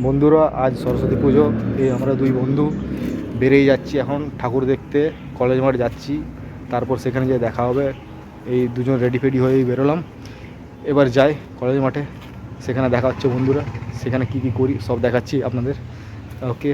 বন্ধুরা, আজ সরস্বতী পুজো। এই আমরা দুই বন্ধু বেরিয়ে যাচ্ছি এখন ঠাকুর দেখতে। কলেজ মাঠ যাচ্ছি, তারপর সেখানে গিয়ে দেখা হবে। এই দুজন রেডি ফেডি হয়েই বেরোলাম। এবার যাই কলেজ মাঠে, সেখানে দেখা হচ্ছে বন্ধুরা। সেখানে কি কি করি সব দেখাচ্ছি আপনাদের। ওকে।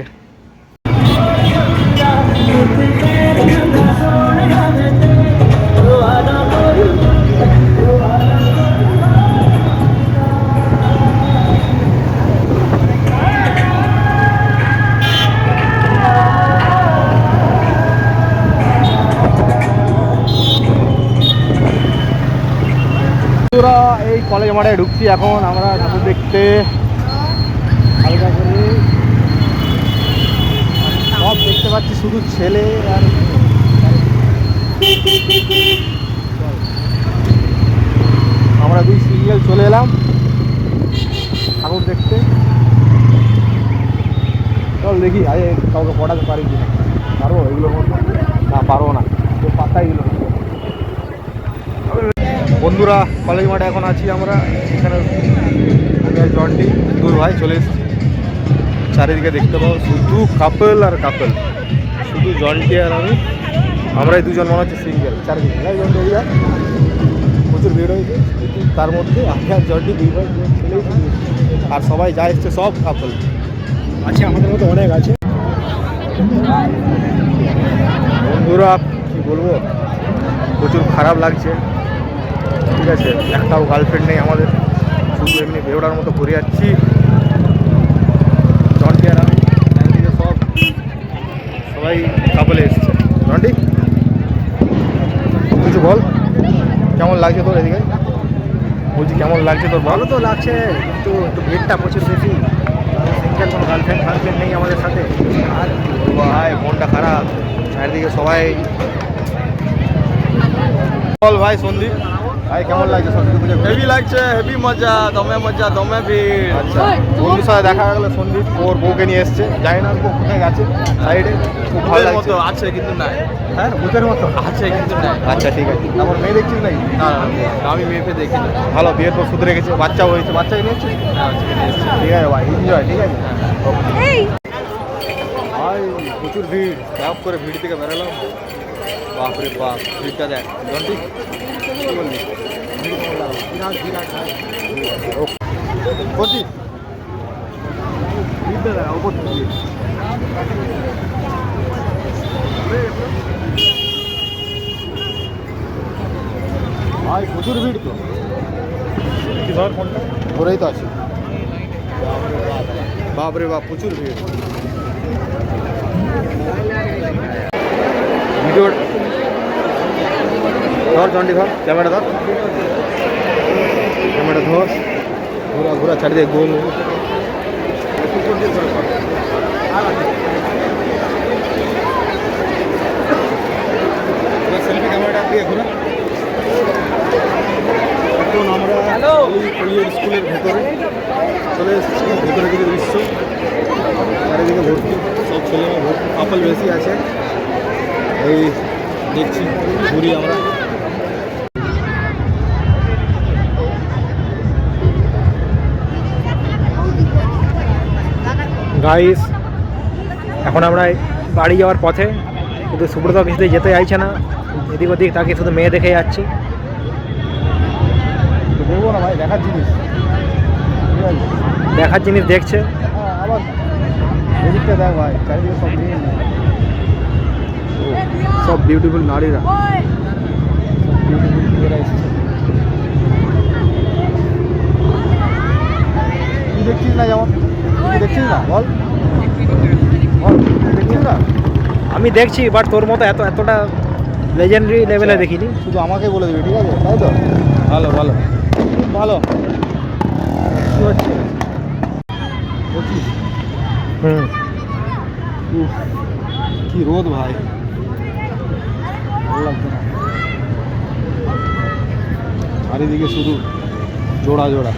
এই কলেজ মাঠে ঢুকছি এখন আমরা ঠাকুর দেখতে। হালকা করে সব দেখতে পাচ্ছি, শুধু ছেলে আর আমরা দুই সিঙ্গেল চলে এলাম ঠাকুর দেখতে। চল দেখি আজ কাউকে পড়াতে পারি কিনা। পারবো এগুলোর মধ্যে? না, পারবো না, তো পাতা এগুলো না। বন্ধুরা, কলেজ মাঠে এখন আছি আমরা। এখানে আমি আর জন্টি দুই ভাই চলে এসেছি। চারিদিকে দেখতে পাবো শুধু কাপল আর কাপল, শুধু জন্টি আর আমি। আমরাই দুজন মনে হচ্ছে সিঙ্গেল। চারিদিকে জন্টি এরিয়া প্রচুর ভিড় হয়েছে, তার মধ্যে আমি আর জন্টি দুই ভাই ছেলেই, আর সবাই যা এসছে সব কাপল আছে। আমাদের মতো অনেক আছে। বন্ধুরা কি বলবো, প্রচুর খারাপ লাগছে। ঠিক আছে, একটাও গার্লফ্রেন্ড নেই আমাদের, শুধু এমনি বেওড়ার মতো ঘুরে যাচ্ছি জন্টি আর আমি। একদিকে সবাই কাপলে এসছে। জন্টি কিছু বল, কেমন লাগছে তোর? এদিকে বলছি কেমন লাগছে তোর? ভালো তো লাগছে, কিন্তু একটু ভিড়টা প্রচুর বেশি। সিঙ্গেল কোনো গার্লফ্রেন্ড নেই আমাদের সাথে। আর ভাই মনটা খারাপ, চারিদিকে সবাই। বল ভাই সন্দীপ, ভাই কেমন লাগছে সরস্বতী পুজো? হেভি লাগছে, হেভি মজা, দমে ভিড়। আচ্ছা, বন্ধুর সাথে দেখা গেলো। সন্দীপ ওর বউকে নিয়ে এসছে, জানি না ও কোথায় গেছে। সাইডে খুব ভালো ভূতের লাগছে। মতো আছে কিন্তু নাই। হ্যাঁ, ভূতের মতো আছে কিন্তু নাই। আচ্ছা ঠিক আছে। তারপর মেয়ে দেখছিস নাকি? না আমি মেয়েকে দেখি না। ভালো, বিয়ের পর শুধরে গেছে, বাচ্চাও হয়েছে। বাচ্চাকে নিয়েছিস? ঠিক আছে ভাই, এনজয়। ঠিক আছে ভাই, প্রচুর ভিড়। ক্যাব করে ভিড় থেকে বেরোলাম। বাপরে বাপ, ভিড়টা দেখ। জন্টি কি বললি? বলছি ভিড়টা দেখ, ওপর থেকে ভাই প্রচুর ভিড় তো। কি ধর ফোনটা ধরেই তো আছে। বাপরে বাপ, প্রচুর ভিড়। ভিডিও ধর জন্টি, ধর ক্যামেরা, ধর ক্যামেরা, ধর। ঘোরা ঘোরা চারিদিকে গোল। সেলফি ক্যামেরাটা দিয়ে ঘোরা। এখন আমরা কলিয়ের স্কুলের ভেতরে চলে এসেছি। ভেতরে কিছু দৃশ্য, চারিদিকে ভর্তি সব ছেলে মেয়ে, ভর্তি কাপল বেশি আছে। এই দেখছি, ঘুরি আমরা। গাইস, এখন আমরা বাড়ি যাওয়ার পথে, কিন্তু সুব্রত কিছুতে যেতে চাইছে না। এদিক ওদিক তাকে শুধু মেয়ে দেখে যাচ্ছে। দেখবো না ভাই, দেখার জিনিস, দেখার জিনিস দেখছে। আবার এদিকটা দেখ ভাই, চারিদিকে সব মেয়ে, সব বিউটিফুল নারীরা, বিউটিফুল মেয়েরা এসেছে। তুই দেখছিস না? যেমন তুই দেখছিস না, বল বল, দেখছিস না? আমি দেখছি, বাট তোর মতো এতটা লেজেন্ডারি লেভেলে দেখিনি। শুধু আমাকে বলে দিবি, ঠিক আছে? তাই তো, ভালো ভালো, খুব ভালো। কী হচ্ছে? কি রোদ ভাই, ভালো লাগছে না। চারিদিকে শুধু জোড়া জোড়া।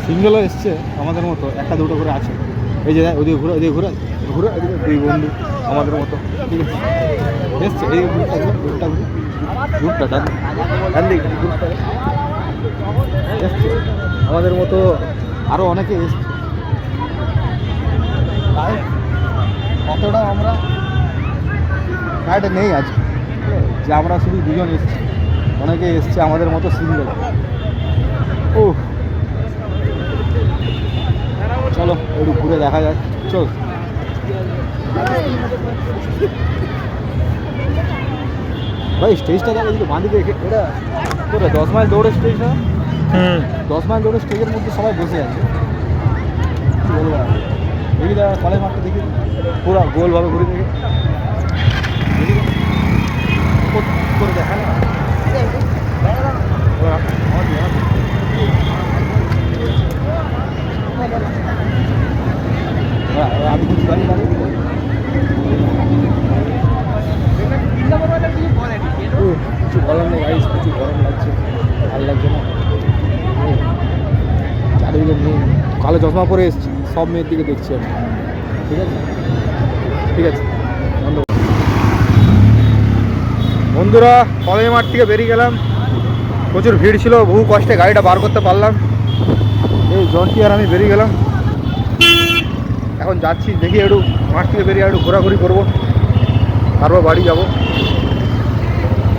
সিঙ্গেলও এসছে আমাদের মতো, একটা দুটো করে আছে। এই যে ওদিকে ঘুরে, ওদিকে ঘুরে ঘুরে, এদিকে দুই বন্ধু আমাদের মতো, ঠিক আছে এসছে। এই গ্রুপটা গ্রুপটা ডান দিকে গ্রুপটা এসছে আমাদের মতো, আরও অনেকে এসছে। অতটা আমরা গাইডে নেই আজকে, যে আমরা শুধু দুজন এসেছি, অনেকে এসছে আমাদের মতো সিঙ্গেল। ও চলো একটু ঘুরে দেখা যাক, চল। ভাই স্টেজটা দেখ, এদিকে বাঁ দিকে এটা তোরা 10 মাইল দৌড়ের স্টেজ না? 10 মাইল দৌড়ের স্টেজের মধ্যে সবাই বসে আছে, কি বলবো আর। দেখি দাদা কলেজ মাঠটা দেখি পুরো গোলভাবে ঘুরে দেখে দেখি করে দেখা না আমি কিছু গাড়ি গাড়ি কিছু বলার নেই গাইস, কিছু গরম লাগছে, ভালো লাগছে না। চারিদিকে মেয়ে, কালো চশমা পরে এসছি, সব মেয়ের দিকে দেখছি আমি। ঠিক আছে ঠিক আছে ধন্যবাদ বন্ধুরা। কলেজ মাঠ থেকে বেরিয়ে গেলাম, প্রচুর ভিড় ছিল, বহু কষ্টে গাড়িটা বার করতে পারলাম। এই জন্টি আর আমি বেরিয়ে গেলাম, এখন যাচ্ছি দেখি একটু মাঠ থেকে বেরিয়ে একটু ঘোরাঘুরি করবো, তারপর বাড়ি যাবো।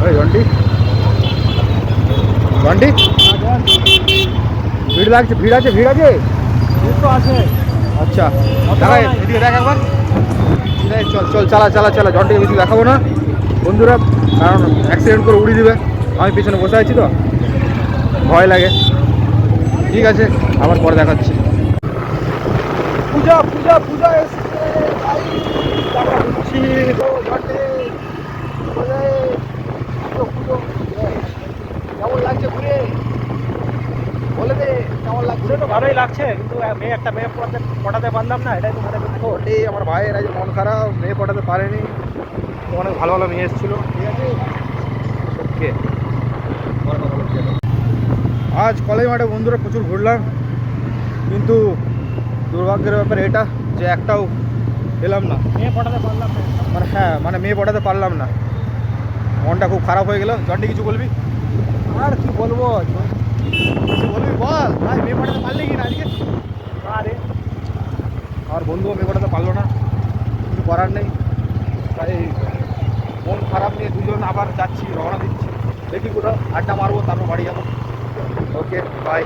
আরে জন্টি জন্টি ভিড় লাগছে, ভিড় আছে, ভিড় আছে, ভিড় তো আছে। আচ্ছা দেখা এদিকে দেখ একবার, চল চল চালা চালা চালা। জন্টিকে বেশি দেখাবো না বন্ধুরা, কারণ অ্যাক্সিডেন্ট করে উড়িয়ে দেবে। আমি পিছনে বসে আছি তো, ভয় লাগে। ঠিক আছে আবার পরে দেখাচ্ছি। পূজা পূজা পূজা কেমন লাগছে ঘুরে বলে দে, কেমন লাগছে? তো ভালোই লাগছে, কিন্তু মেয়ে পটাতে পারলাম না, এটাই তো মানে দুঃখ। ওটাই আমার ভাইয়ের আজ মন খারাপ, মেয়ে পটাতে পারেনি। তো অনেক ভালো ভালো মেয়ে এসেছিলো, ঠিক আছে। ওকে আজ কলেজ মাঠে বন্ধুরা প্রচুর ঘুরলাম, কিন্তু দুর্ভাগ্যের ব্যাপার এটা যে একটাও পেলাম না, মেয়ে পটাতে পারলাম না। মানে হ্যাঁ মানে মেয়ে পটাতে পারলাম না, মনটা খুব খারাপ হয়ে গেল। জন্টি কিছু বলবি? আর কি বলবো, কিছু বলবি বল ভাই, মেয়ে পটাতে পারলি কি না আজকে? আরে আর বন্ধুও মেয়ে পটাতে পারলো না, কিছু করার নেই। তাই মন খারাপ নিয়ে দুজন আবার যাচ্ছি, রওনা দিচ্ছি, দেখি কোথাও আড্ডা মারবো, তারপর বাড়ি যাবো। Okay bye.